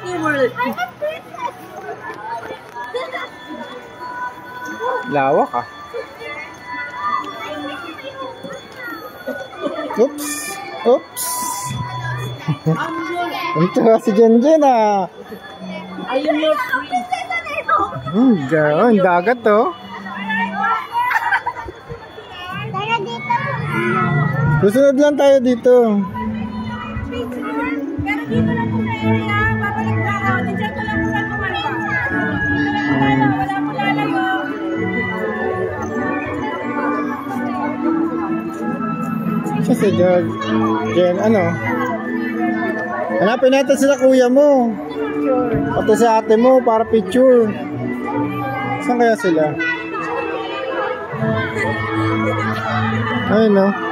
Disney World. Lawak ah. Oops. Oops. Ito si Jenjen ah. Ayun yung free. Ang dagat to. Susunod lang tayo dito. Pero dito lang po sa area, babalik na ako. Diyan ko lang po sa tumalba. Wala po lalayo. Siya si Jen, ano? Hanapin natin sila kuya mo. Pati si ate mo para picture. Saan kaya sila? Ayun no.